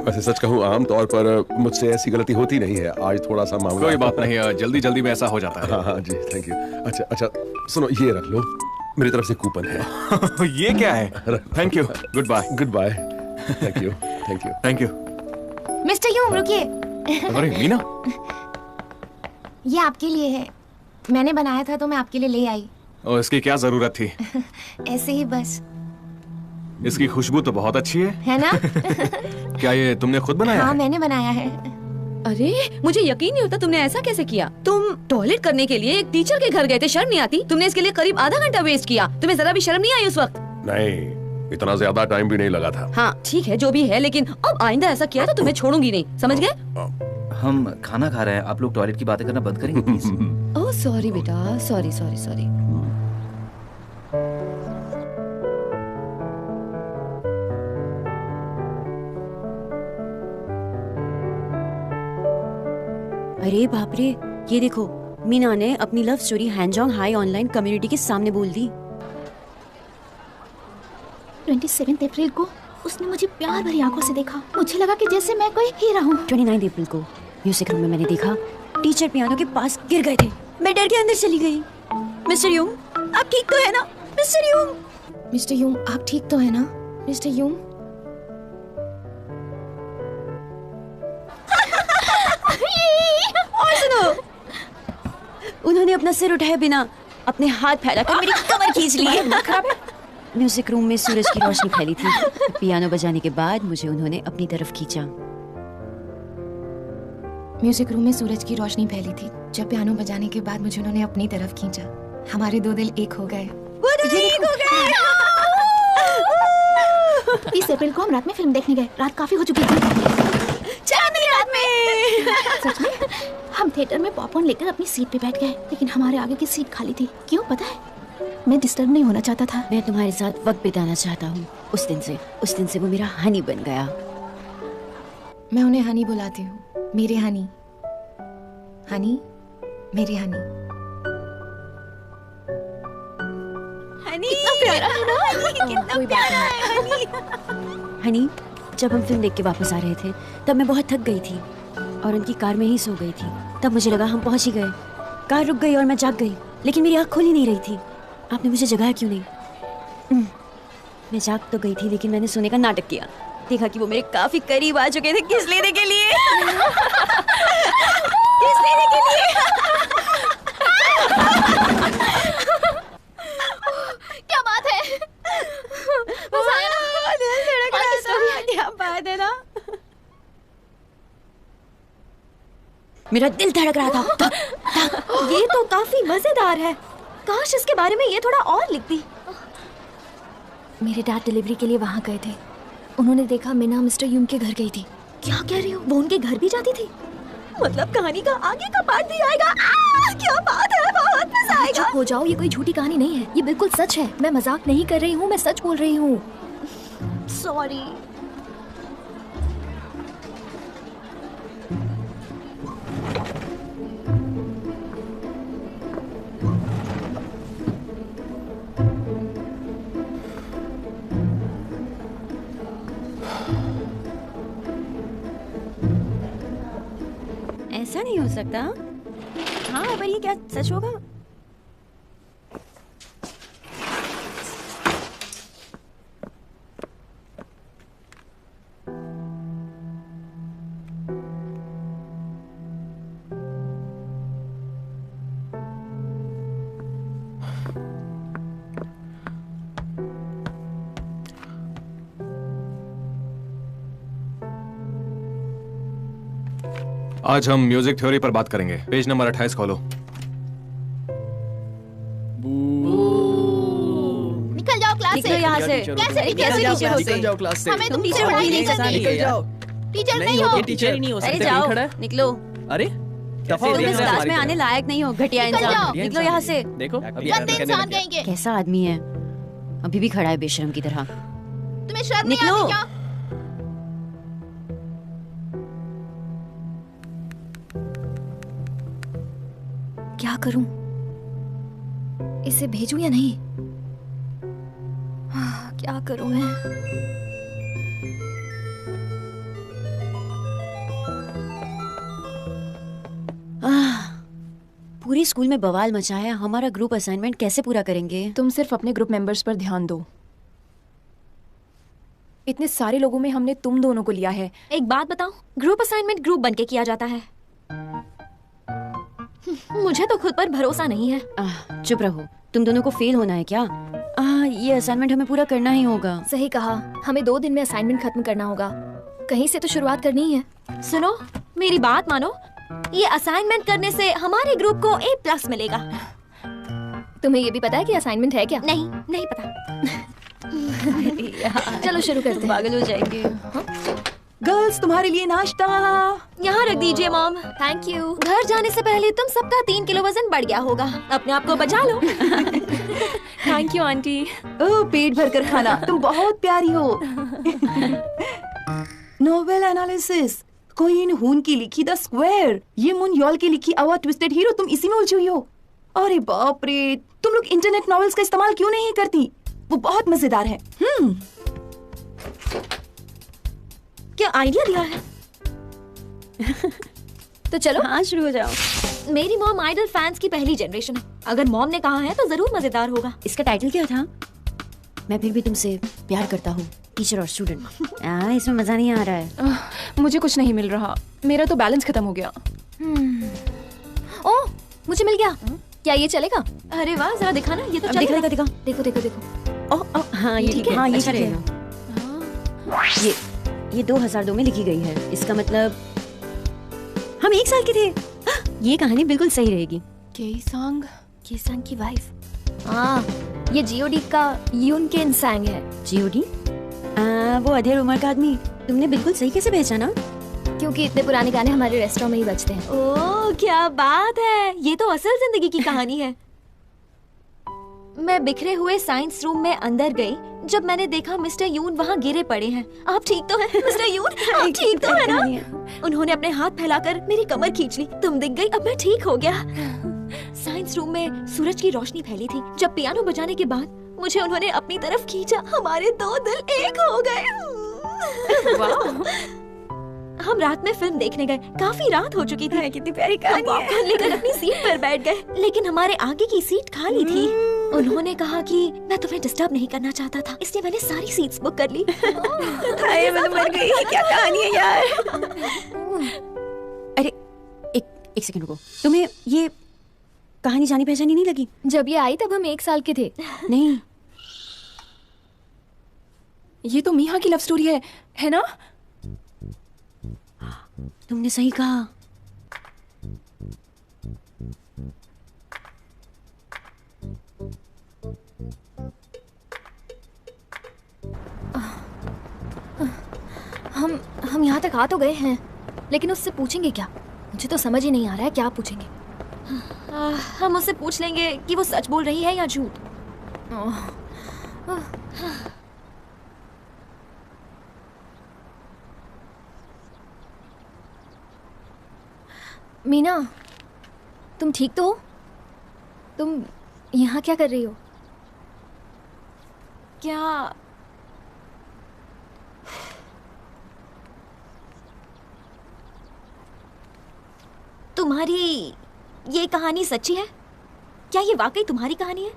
वैसे सच कहूँ आमतौर पर मुझसे ऐसी गलती होती नहीं है, आज थोड़ा सा मामला। कोई बात नहीं, जल्दी जल्दी में ऐसा हो जाता है। हाँ हाँ जी, थैंक यू। अच्छा अच्छा सुनो, ये रख लो, मेरी तरफ से कूपन है। ये क्या है? Thank you, good bye. Good bye, thank you thank you thank you. Mister यूम रुकिए। अरे मीना, ये आपके लिए है, मैंने बनाया था तो मैं आपके लिए ले आई। और इसकी क्या जरूरत थी? ऐसे ही बस। इसकी खुशबू तो बहुत अच्छी है ना? क्या ये तुमने खुद बनाया? हाँ मैंने बनाया है। अरे मुझे यकीन नहीं होता, तुमने ऐसा कैसे किया? तुम टॉयलेट करने के लिए एक टीचर के घर गए थे, शर्म नहीं आती? तुमने इसके लिए करीब आधा घंटा वेस्ट किया, तुम्हें जरा भी शर्म नहीं आई उस वक्त? नहीं, इतना ज्यादा टाइम भी नहीं लगा था। हाँ ठीक है, जो भी है, लेकिन अब आइंदा ऐसा किया तो तुम्हें छोड़ूंगी नहीं, समझ गए? हम खाना खा रहे हैं, आप लोग टॉयलेट की बातें करना बंद करेंगे प्लीज? ओह सॉरी बेटा, सॉरी सॉरी सॉरी। अरे बाप रे, ये देखो, मीना ने अपनी लव स्टोरी हैंजोंग हाई ऑनलाइन कम्युनिटी के सामने बोल दी। 27 अप्रैल को उसने मुझे प्यार भरी आंखों से देखा, मुझे लगा कि जैसे मैं कोई हीरा हूँ। 29 अप्रैल को म्यूजिक रूम में मैंने देखा टीचर पियानो के पास गिर गए थे, मैं डर के अंदर चली गई। मिस्टर यूम, आप ठीक तो है ना? मिस्टर यूम, मिस्टर यूम आप ठीक तो है ना? मिस्टर यूम और सुनो, उन्होंने अपना सिर उठाए बिना अपने हाथ फैलाकर मेरी कमर खींच ली। म्यूजिक रूम में सूरज की रोशनी फैली थी, पियानो बजाने के बाद मुझे उन्होंने अपनी तरफ खींचा। म्यूजिक रूम में सूरज की रोशनी फैली थी, जब पियानो बजाने के बाद मुझे उन्होंने अपनी तरफ खींचा, हमारे दो दिल एक हो गए। 30 अप्रैल को हम रात में फिल्म देखने गए, रात काफी हो चुकी थी। चांदनी रात में सच में हम थिएटर में पॉपकॉर्न लेकर अपनी सीट पे बैठ गए, लेकिन हमारे आगे की सीट खाली थी। क्यों पता है? मैं डिस्टर्ब नहीं होना चाहता था। मैं तुम्हारे साथ वक्त बिताना चाहता हूँ। उस दिन से वो मेरा हनी बन गया। मैं उन्हें हनी बुलाती हूँ, मेरे हनी, हनी मेरे हनी। हनी कितना प्यारा है ना? हनी कितना प्यारा है हनी। हनी, जब हम फिल्म देख के वापस आ रहे थे तब मैं बहुत थक गई थी और उनकी कार में ही सो गई थी। तब मुझे लगा हम पहुंच ही गए। कार रुक गई और मैं जाग गई, लेकिन मेरी आँख खुल ही नहीं रही थी। आपने मुझे जगाया क्यों नहीं? मैं जाग तो गई थी, लेकिन मैंने सोने का नाटक किया। देखा कि वो मेरे काफी करीब आ चुके थे किस लेने के लिए। किस लेने के लिए। क्या बात है? मजा आया ना? दिल धड़क रहा था। क्या बात है ना? मेरा दिल धड़क रहा था। ये तो काफी मजेदार है, काश इसके बारे में ये थोड़ा और लिखती। मेरे डैड डिलीवरी के लिए वहाँ गए थे, उन्होंने देखा मीना मिस्टर यूम के घर गई थी। क्या कह रही हो? वो उनके घर भी जाती थी? मतलब कहानी का आगे का पार्ट भी आएगा? क्या बात है, बहुत मजा आएगा। चुप हो जाओ, ये कोई झूठी कहानी नहीं है, ये बिल्कुल सच है। मैं मजाक नहीं कर रही हूँ, मैं सच बोल रही हूँ। सॉरी। ऐसा नहीं हो सकता। हाँ, पर ये क्या सच होगा? आज हम म्यूजिक थ्योरी पर बात करेंगे। पेज नंबर 28 खोलो। निकल जाओ क्लास निकलो यहाँ से। कैसे टीचर हो? निकल जाओ क्लास से। हमें तुम टीचर पढ़ाई नहीं नहीं कर करनी। निकल जाओ। टीचर नहीं नहीं हो, हो। ये टीचर ही नहीं हो अरे सकते। जाओ, खड़ा है। निकलो। अरे दफा हो तुम गई इस ना क्लास हमारी में तरफ। आने लायक नहीं हो, घटिया निकल इंसान। जाओ। निकलो यहाँ से। देखो अभी गंदे इंसान कहेंगे। कैसा आदमी है, अभी भी खड़ा है बेशर्म की तरह। तुम्हें शर्म नहीं निकलो। आती क्या? क्या करूं? इसे भेजूं या नहीं? क्या करूं मैं? पूरे स्कूल में बवाल मचा है। हमारा ग्रुप असाइनमेंट कैसे पूरा करेंगे? तुम सिर्फ अपने ग्रुप मेंबर्स पर ध्यान दो। इतने सारे लोगों में हमने तुम दोनों को लिया है। एक बात बताऊं, ग्रुप असाइनमेंट ग्रुप बन के किया जाता है। मुझे तो खुद पर भरोसा नहीं है। चुप रहो। तुम दोनों को फेल होना है क्या? ये असाइनमेंट हमें पूरा करना ही होगा। सही कहा, हमें 2 दिन में असाइनमेंट खत्म करना होगा। कहीं से तो शुरुआत करनी ही है। सुनो, मेरी बात मानो, ये असाइनमेंट करने से हमारे ग्रुप को A+ मिलेगा। तुम्हें ये भी पता है कि असाइनमेंट है क्या? नहीं, नहीं पता। चलो शुरू करते हैं। पागल हो जाएंगे। गर्ल्स, तुम्हारे लिए नाश्ता। यहाँ रख दीजिए मॉम। Thank you. घर जाने से पहले तुम सबका 3 किलो वजन बढ़ गया होगा। अपने आप को बचा लो। Thank you aunty. ओह, पेट भर कर खाना। तुम बहुत प्यारी हो। नोवेल एनालिसिस, कोइन हून की लिखी द स्क्वायर, ये मुन यॉल की लिखी आवर ट्विस्टेड हीरो, तुम इसी में उलझी हुई हो। अरे बाप रे, तुम लोग इंटरनेट नॉवेल्स का इस्तेमाल क्यों नहीं करती? वो बहुत मजेदार है। क्या आइडिया दिया है? तो चलो। हाँ, शुरू हो जाओ। मेरी मॉम आइडल फैंस की पहली जनरेशन है। अगर मॉम ने कहा है तो जरूर मजेदार होगा। इसका टाइटल क्या था? मैं फिर भी तुमसे प्यार करता हूँ, टीचर और स्टूडेंट। इसमें मजा नहीं आ रहा है। मुझे कुछ नहीं मिल रहा। मेरा तो बैलेंस खत्म हो गया। ओह, मुझे मिल गया। क्या ये चलेगा? अरे वाह, जरा दिखाना। ये तो चलेगा। दिखा। देखो देखो देखो। हाँ, ये ठीक है। हाँ, ये अच्छा ठीक है। ये 2002 में लिखी गई है। इसका मतलब हम 1 साल के थे। ये कहानी बिल्कुल सही रहेगी। केसांग की वाइफ। हाँ, ये जीओडी का यून केन सांग है। जीओडी? वो अधेड़ उम्र का आदमी। तुमने बिल्कुल सही कैसे पहचाना? क्योंकि इतने पुराने गाने हमारे रेस्टोरेंट में ही बजते हैं। ओह, क्या बात है। ये तो असल जिंदगी की कहानी है। मैं बिखरे हुए साइंस रूम में अंदर गई जब मैंने देखा मिस्टर यून वहाँ गिरे पड़े हैं। आप ठीक तो हैं मिस्टर यून? आप ठीक तो है ना? उन्होंने अपने हाथ फैलाकर मेरी कमर खींच ली। तुम दिख गई, अब मैं ठीक हो गया। साइंस रूम में सूरज की रोशनी फैली थी। जब पियानो बजाने के बाद मुझे उन्होंने अपनी तरफ खींचा। हमारे 2 दिल एक हो गए। वाह। हम रात में फिल्म देखने गए। काफी रात हो चुकी थी। कितनी प्यारी कहानी है। पॉपकॉर्न लेकर अपनी सीट पर बैठ गए, लेकिन हमारे आगे की सीट खाली थी। उन्होंने कहा कि मैं तुम्हें डिस्टर्ब नहीं करना चाहता था, इसलिए मैंने सारी सीट्स बुक कर ली। मैं मर गई। क्या कहानी है यार। अरे एक सेकंड रुको। तुम्हें ये कहानी जानी पहचानी नहीं लगी? जब ये आई तब हम 1 साल के थे। नहीं, ये तो मीहा की लव स्टोरी है ना? तुमने सही कहा। हम यहाँ तक आ तो गए हैं, लेकिन उससे पूछेंगे क्या? मुझे तो समझ ही नहीं आ रहा है क्या पूछेंगे। हम उससे पूछ लेंगे कि वो सच बोल रही है या झूठ। मीना, तुम ठीक तो हो? तुम यहाँ क्या कर रही हो? क्या तुम्हारी ये कहानी सच्ची है? क्या ये वाकई तुम्हारी कहानी है?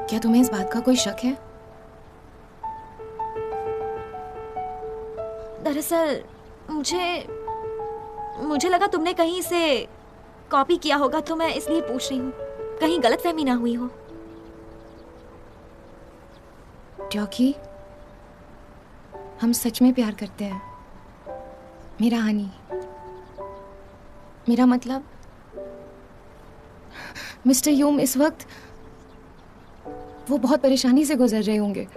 क्या तुम्हें इस बात का कोई शक है? दरअसल मुझे लगा तुमने कहीं से कॉपी किया होगा, तो मैं इसलिए पूछ रही हूँ। कहीं गलतफहमी ना हुई हो। क्योंकि हम सच में प्यार करते हैं। मेरा हनी, मेरा मतलब मिस्टर यूम इस वक्त वो बहुत परेशानी से गुजर रहे होंगे।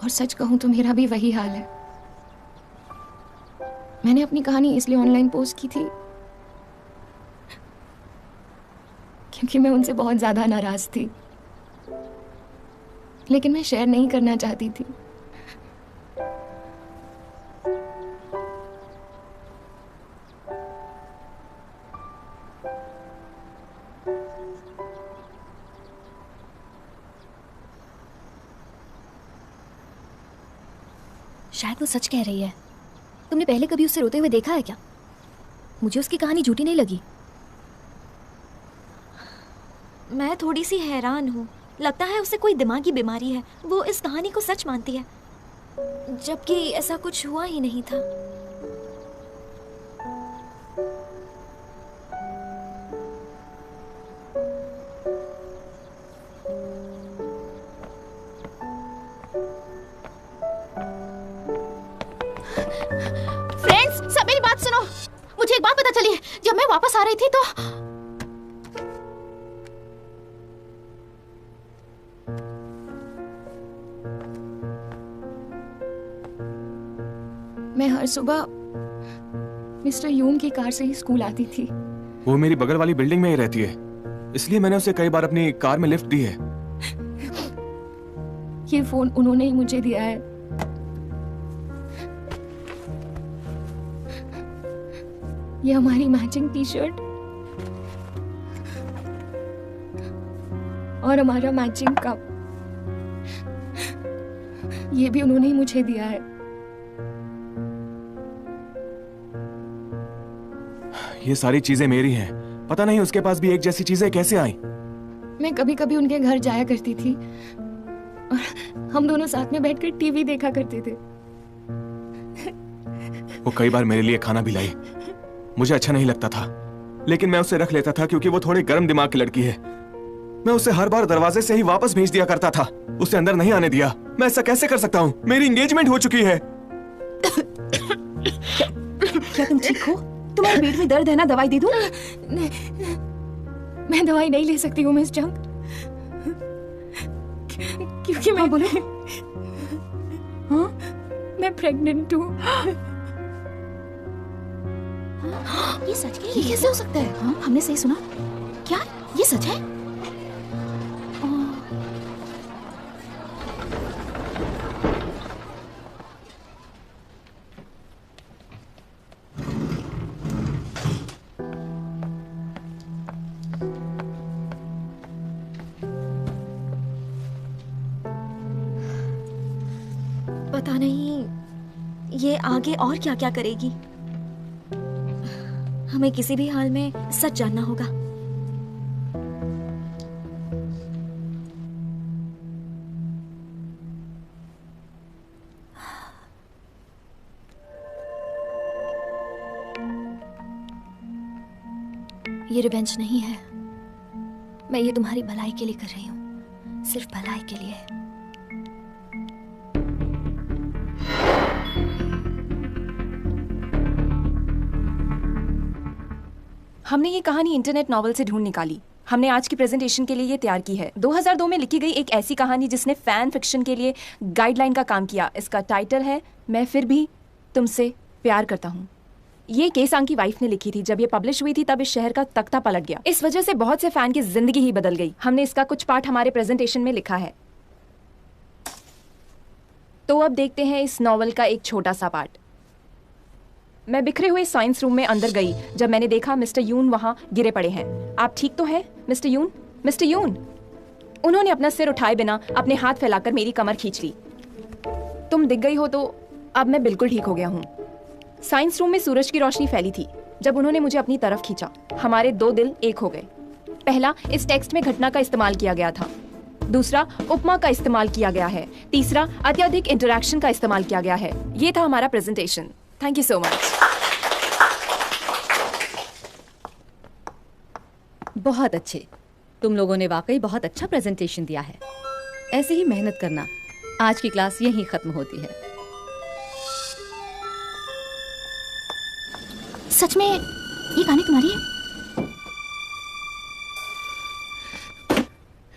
और सच कहूं तो मेरा भी वही हाल है। मैंने अपनी कहानी इसलिए ऑनलाइन पोस्ट की थी क्योंकि मैं उनसे बहुत ज्यादा नाराज थी, लेकिन मैं शेयर नहीं करना चाहती थी। शायद वो सच कह रही है। तुमने पहले कभी उसे रोते हुए देखा है क्या? मुझे उसकी कहानी झूठी नहीं लगी। मैं थोड़ी सी हैरान हूँ। लगता है उसे कोई दिमागी बीमारी है। वो इस कहानी को सच मानती है, जबकि ऐसा कुछ हुआ ही नहीं था। फ्रेंड्स, सब मेरी बात सुनो। मुझे एक बात पता चली है। जब मैं वापस आ रही थी तो मैं हर सुबह मिस्टर यून की कार से ही स्कूल आती थी। वो मेरी बगल वाली बिल्डिंग में ही रहती है, इसलिए मैंने उसे कई बार अपनी कार में लिफ्ट दी है। ये फोन उन्होंने ही मुझे दिया है। ये हमारी मैचिंग टी शर्ट और हमारा मैचिंग कप, ये भी उन्होंने ही मुझे दिया है। ये सारी चीजें मेरी हैं। पता नहीं उसके पास भी एक जैसी चीजें कैसे आई। मैं कभी कभी उनके घर जाया करती थी और हम दोनों साथ में बैठकर टीवी देखा करते थे। वो कई बार मेरे लिए खाना भी लाई। मुझे अच्छा नहीं लगता था, लेकिन मैं उसे रख लेता था क्योंकि वो थोड़ी गर्म दिमाग की लड़की है। मैं उसे हर बार दरवाजे से ही वापस भेज दिया करता था, उसे अंदर नहीं आने दिया। मैं ऐसा कैसे कर सकता हूँ? मेरी एंगेजमेंट हो चुकी है। क्या तुम ठीक हो? तुम्हारे पेट में दर्द है ना? दवाई दे दूं? मैं दवाई नहीं ले सकती हूँ मिस जंग, क्योंकि मैं बोलो। हाँ? मैं प्रेग्नेंट हूँ। ये सच है? ये कैसे हो सकता है? हाँ, हमने सही सुना। क्या ये सच है? पता नहीं ये आगे और क्या क्या करेगी। हमें किसी भी हाल में सच जानना होगा। ये रिवेंज नहीं है। मैं ये तुम्हारी भलाई के लिए कर रही हूँ, सिर्फ भलाई के लिए। हमने ये कहानी इंटरनेट नॉवल से ढूंढ निकाली। हमने आज की प्रेजेंटेशन के लिए ये तैयार की है। 2002 में लिखी गई एक ऐसी कहानी जिसने फैन फिक्शन के लिए गाइडलाइन का काम किया। इसका टाइटल है मैं फिर भी तुमसे प्यार करता हूँ। ये केसांग की वाइफ ने लिखी थी। जब ये पब्लिश हुई थी तब इस शहर का तख्ता पलट गया। इस वजह से बहुत से फैन की जिंदगी ही बदल गई। हमने इसका कुछ पार्ट हमारे प्रेजेंटेशन में लिखा है। तो अब देखते हैं इस नॉवल का एक छोटा सा पार्ट। मैं बिखरे हुए साइंस रूम में अंदर गई जब मैंने देखा मिस्टर यून वहां गिरे पड़े हैं। आप ठीक तो हैं मिस्टर यून? मिस्टर यून! उन्होंने अपना सिर उठाए बिना अपने हाथ फैलाकर मेरी कमर खींच ली। तुम दिख गई हो तो अब मैं बिल्कुल ठीक हो गया हूँ। साइंस रूम में सूरज की रोशनी फैली थी जब उन्होंने मुझे अपनी तरफ खींचा। हमारे दो दिल एक हो गए। पहला, इस टेक्स्ट में घटना का इस्तेमाल किया गया था। दूसरा, उपमा का इस्तेमाल किया गया है। तीसरा, अत्यधिक इंटरैक्शन का इस्तेमाल किया गया है। ये था हमारा presentation. Thank you so much. बहुत अच्छे। तुम लोगों ने वाकई बहुत अच्छा प्रेजेंटेशन दिया है। ऐसे ही मेहनत करना। आज की क्लास यहीं खत्म होती है। सच में ये कहानी तुम्हारी है?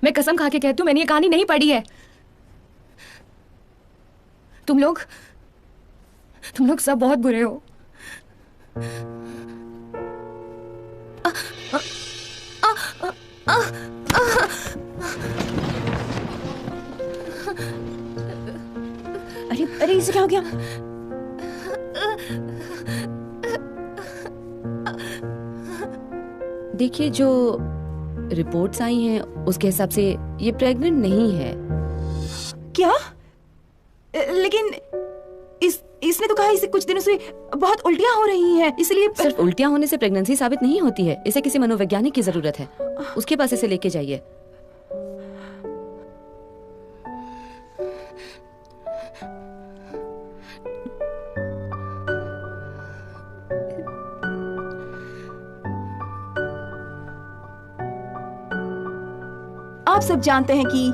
मैं कसम खा के कहती हूँ मैंने ये कहानी नहीं पढ़ी है। तुम लोग सब बहुत बुरे हो। अरे अरे, इसे क्या हो गया? देखिए, जो रिपोर्ट्स आई हैं उसके हिसाब से ये प्रेग्नेंट नहीं है। क्या? लेकिन इसने तो कहा इसे कुछ दिनों से बहुत उल्टियां हो रही हैं, इसलिए सिर्फ उल्टियां होने से प्रेगनेंसी साबित नहीं होती है। इसे किसी मनोवैज्ञानिक की जरूरत है, उसके पास इसे लेके जाइए। आप सब जानते हैं कि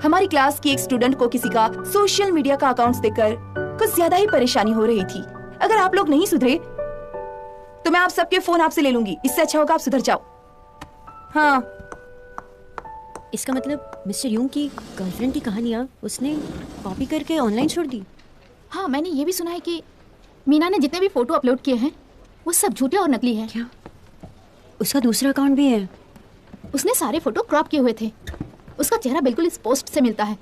हमारी क्लास की एक स्टूडेंट को किसी का सोशल मीडिया का अकाउंट देखकर कुछ ज्यादा ही परेशानी हो रही थी। अगर आप लोग नहीं सुधरे तो मैं आप सबके फोन आपसे ले लूंगी। इससे अच्छा होगा आप सुधर जाओ। हाँ, इसका मतलब मिस्टर यूंग की गर्लफ्रेंड की कहानियाँ उसने कॉपी करके ऑनलाइन छोड़ दी। हाँ, मैंने ये भी सुना है कि मीना ने जितने भी फोटो अपलोड किए हैं वो सब झूठे और नकली हैं। क्या? उसका दूसरा अकाउंट भी है? उसने सारे फोटो क्रॉप किए हुए थे। उसका चेहरा बिल्कुल इस पोस्ट से मिलता है।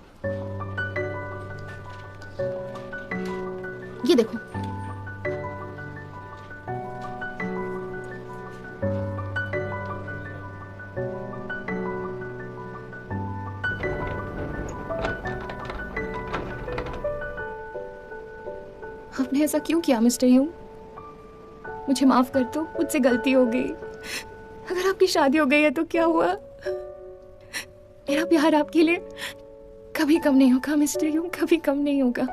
ये देखो। आपने ऐसा क्यों किया मिस्टर यूं? मुझे माफ कर दो, मुझसे गलती हो गई। अगर आपकी शादी हो गई है तो क्या हुआ? मेरा प्यार आपके लिए कभी कम नहीं होगा मिस्टर यूं, कभी कम नहीं होगा।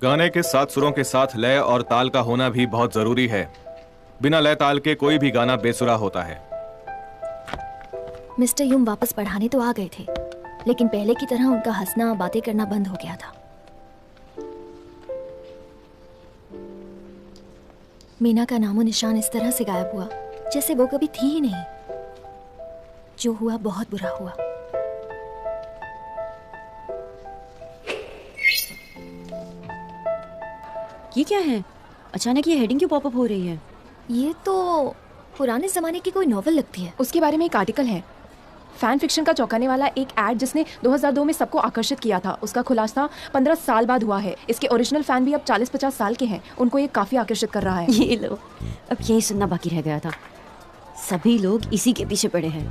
गाने के 7 सुरों के साथ लय और ताल का होना भी बहुत जरूरी है। बिना लय ताल के कोई भी गाना बेसुरा होता है। मिस्टर यूम वापस पढ़ाने तो आ गए थे, लेकिन पहले की तरह उनका हंसना बातें करना बंद हो गया था। मीना का नामो निशान इस तरह से गायब हुआ जैसे वो कभी थी ही नहीं। जो हुआ बहुत बुरा हुआ। ये क्या है? अचानक ये हेडिंग क्यों पॉपअप हो रही है? ये तो पुराने जमाने की कोई नॉवल लगती है। उसके बारे में एक आर्टिकल है, फैन फिक्शन का चौंकाने वाला एक एड जिसने 2002 में सबको आकर्षित किया था। उसका खुलासा 15 साल बाद हुआ है। इसके ओरिजिनल फैन भी अब 40-50 साल के हैं। उनको ये काफी आकर्षित कर रहा है। ये लो, अब यही सुनना बाकी रह गया था। सभी लोग इसी के पीछे पड़े हैं।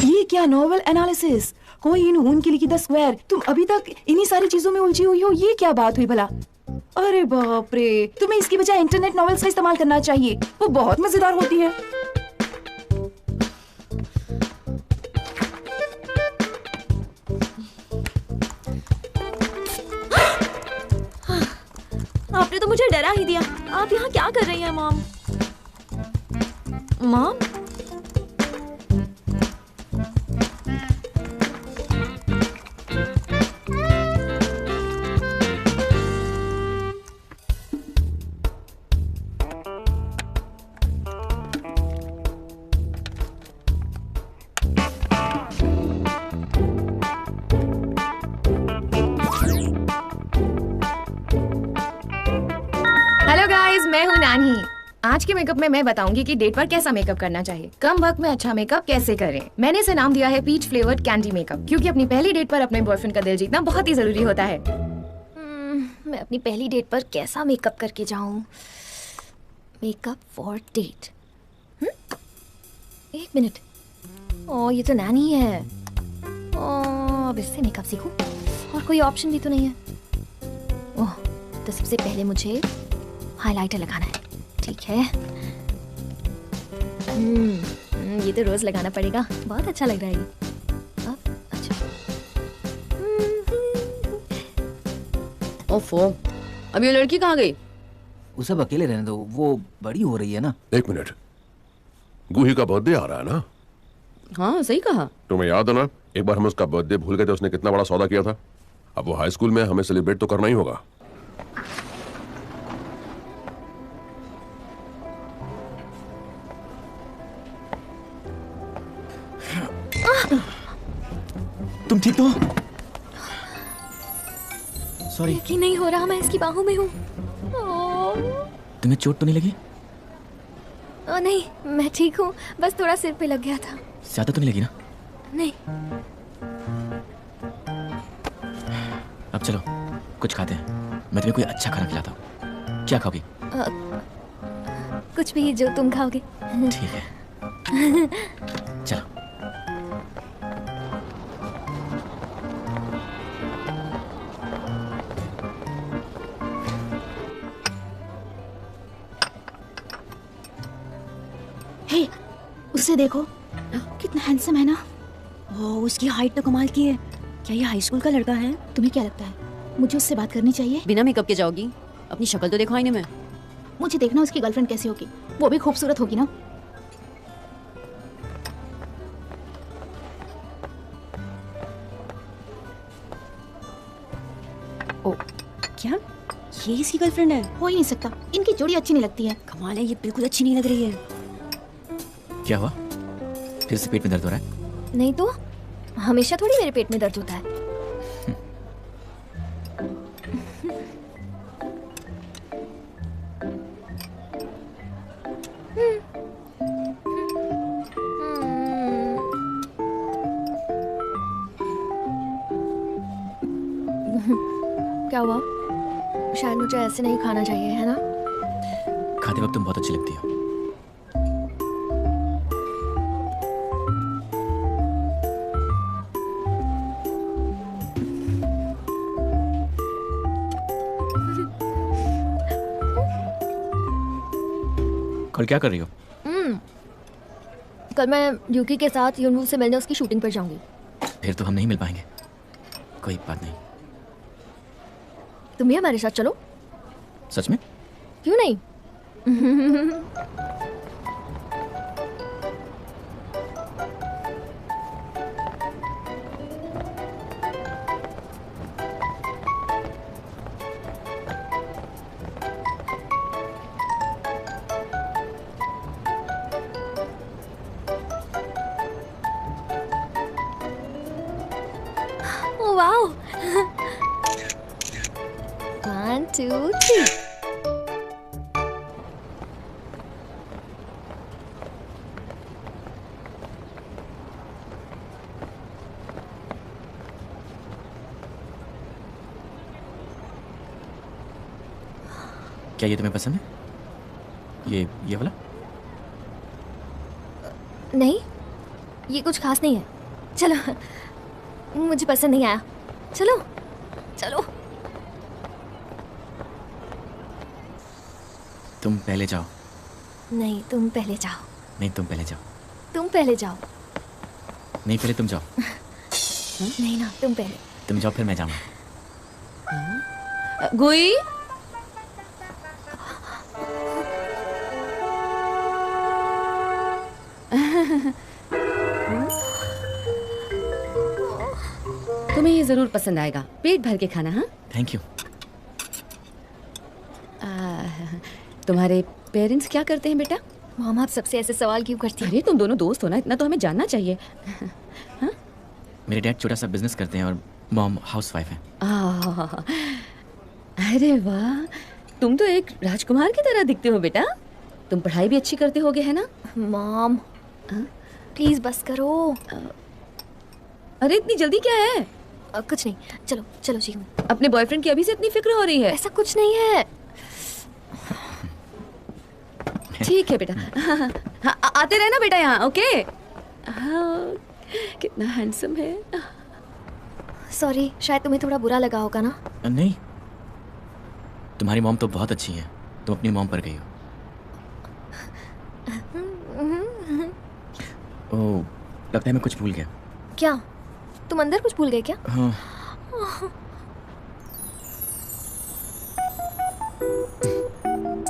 ये क्या नॉवल एनालिसिस, कोई इन हून की लिखी द स्क्वायर। तुम अभी तक इन्हीं सारी चीजों में उलझी हुई हो। ये क्या बात हुई भला? अरे बाप रे, तुम्हें इसकी बजाय इंटरनेट नॉवेल्स का इस्तेमाल करना चाहिए, वो बहुत मजेदार होती है। आपने तो मुझे डरा ही दिया। आप यहाँ क्या कर रही हैं मॉम? मॉम? हेलो गाइस, मैं हूँ नानी। आज के मेकअप में मैं बताऊंगी कि डेट पर कैसा मेकअप करना चाहिए, कम वक्त में अच्छा मेकअप कैसे करें। मैंने इसे नाम दिया है पीच फ्लेवर्ड कैंडी मेकअप, क्योंकि अपनी पहली डेट पर अपने बॉयफ्रेंड का दिल जीतना बहुत ही जरूरी होता है। मैं अपनी पहली डेट पर कैसा मेकअप करके जाऊं? Makeup for date. एक मिनट। ओ, ये तो नानी है। ओ, अब इससे मेकअप सीखूं? और कोई ऑप्शन भी तो नहीं है। ओह, तो सबसे पहले मुझे हाइलाइटर लगाना है। ठीक है। ये तो रोज लगाना पड़ेगा। बहुत अच्छा लग रहा है ये। अब अच्छा। ओफो, अब ये लड़की कहाँ गई? वो सब अकेले रहने दो, वो बड़ी हो रही है ना। एक मिनट, गूही का बर्थडे आ रहा है ना? हाँ, सही कहा। तुम्हें याद है ना, एक बार हम उसका बर्थडे भूल गए थे, उसने कितना बड़ा सौदा किया था। अब वो हाई स्कूल में, हमें सेलिब्रेट तो करना ही होगा। तुम ठीक तो हो? सॉरी। यकीन नहीं हो रहा मैं इसकी बाहों में हूँ। तुम्हें चोट तो नहीं लगी? नहीं, मैं ठीक हूँ, बस थोड़ा सिर पे लग गया था। ज्यादा तो नहीं लगी ना? नहीं। अब चलो कुछ खाते हैं, मैं तुम्हें कोई अच्छा खाना खिलाता हूँ। क्या खाओगी? कुछ भी जो तुम खाओगे। ठीक है चलो। हे, उससे देखो कितना हैंडसम है ना। ओह, उसकी हाइट तो कमाल की है। क्या ये हाई स्कूल का लड़का है? तुम्हें क्या लगता है मुझे उससे बात करनी चाहिए? बिना मेकअप के जाओगी? अपनी शक्ल तो देखो आईने में। मुझे देखना उसकी गर्लफ्रेंड कैसी होगी, वो भी खूबसूरत होगी ना। ओ, क्या ये इसकी गर्लफ्रेंड है? हो ही नहीं सकता, इनकी जोड़ी अच्छी नहीं लगती है। कमाल है, ये बिल्कुल अच्छी नहीं लग रही है। क्या हुआ? फिर से पेट में दर्द हो रहा है? नहीं तो हमेशा थोड़ी मेरे पेट में दर्द होता है। क्या हुआ? शायद मुझे ऐसे नहीं खाना चाहिए, है ना? खाते वक्त तुम बहुत अच्छी लगती हो। कल क्या कर रही हो? कल मैं यूकी के साथ यूनवू से मिलने उसकी शूटिंग पर जाऊंगी। फिर तो हम नहीं मिल पाएंगे। कोई बात नहीं। तुम भी हमारे साथ चलो। सच में? क्यों नहीं? Oh, wow. 1, 2, 3. क्या ये तुम्हें पसंद है? ये वाला? नहीं, ये कुछ खास नहीं है। चलो, मुझे पसंद नहीं आया। चलो चलो। तुम पहले जाओ। नहीं, तुम पहले जाओ। नहीं तुम पहले जाओ। तुम पहले जाओ। नहीं पहले तुम जाओ। नहीं ना, तुम पहले। तुम जाओ फिर मैं जाऊंगा। गुई, तुम्हें ये जरूर पसंद आएगा। पेट भर के खाना। हाँ, थैंक यू। तुम्हारे पेरेंट्स क्या करते हैं बेटा? मॉम, आप सबसे ऐसे सवाल क्यों करती हैं? अरे तुम दोनों दोस्त हो ना, इतना तो हमें जानना चाहिए। मेरे डैड छोटा सा बिजनेस करते हैं और मॉम हाउसवाइफ है। अरे वाह, तुम तो एक राजकुमार की तरह दिखते हो बेटा। तुम पढ़ाई भी अच्छी करते होगे, है ना? मॉम, प्लीज बस करो। अरे इतनी जल्दी क्या है? कुछ नहीं, चलो चलो जी। अपने बॉयफ्रेंड की अभी से इतनी फिक्र हो रही है? ऐसा कुछ नहीं है। ठीक है बेटा। हाँ, आते रहना बेटा यहाँ। ओके। हाँ, कितना हैंडसम है। सॉरी, शायद तुम्हें थोड़ा बुरा लगा होगा ना? नहीं, तुम्हारी मॉम तो बहुत अच्छी है। तुम अपनी मॉम पर गई हो। ओह, लगता है मैं कुछ भूल गया। क्या? तुम अंदर कुछ भूल गए क्या? हाँ।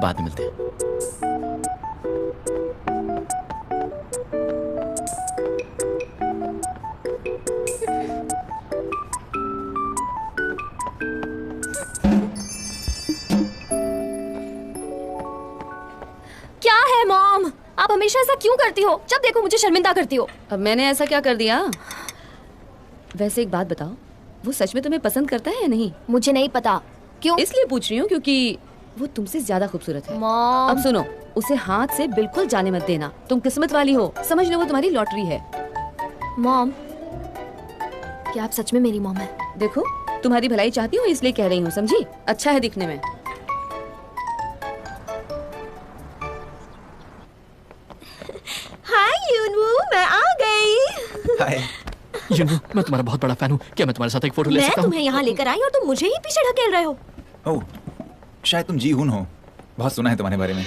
बाद में मिलते हैं। क्या है मॉम, आप हमेशा ऐसा क्यों करती हो? जब देखो मुझे शर्मिंदा करती हो। अब मैंने ऐसा क्या कर दिया? वैसे एक बात बताओ, वो सच में तुम्हें पसंद करता है या नहीं? मुझे नहीं पता। क्यों? इसलिए पूछ रही हूँ क्योंकि वो तुमसे ज्यादा खूबसूरत है। मॉम। अब सुनो, उसे हाथ से बिल्कुल जाने मत देना। तुम किस्मत वाली हो, समझ लो वो तुम्हारी लॉटरी है। मॉम, क्या आप सच में मेरी मॉम है? देखो, तुम्हारी भलाई चाहती हूँ इसलिए कह रही हूँ, समझी? अच्छा है दिखने में। हाय यूनवू, मैं आ गई। हाय यूनू, मैं तुम्हारा बहुत बड़ा फैन हूँ। क्या मैं तुम्हारे साथ एक फोटो ले मैं सकता हूँ? तुम्हें यहाँ लेकर आई और तुम मुझे ही पीछे ढकेल रहे हो। ओह, शायद तुम जी हुन हो। बहुत सुना है तुम्हारे बारे में।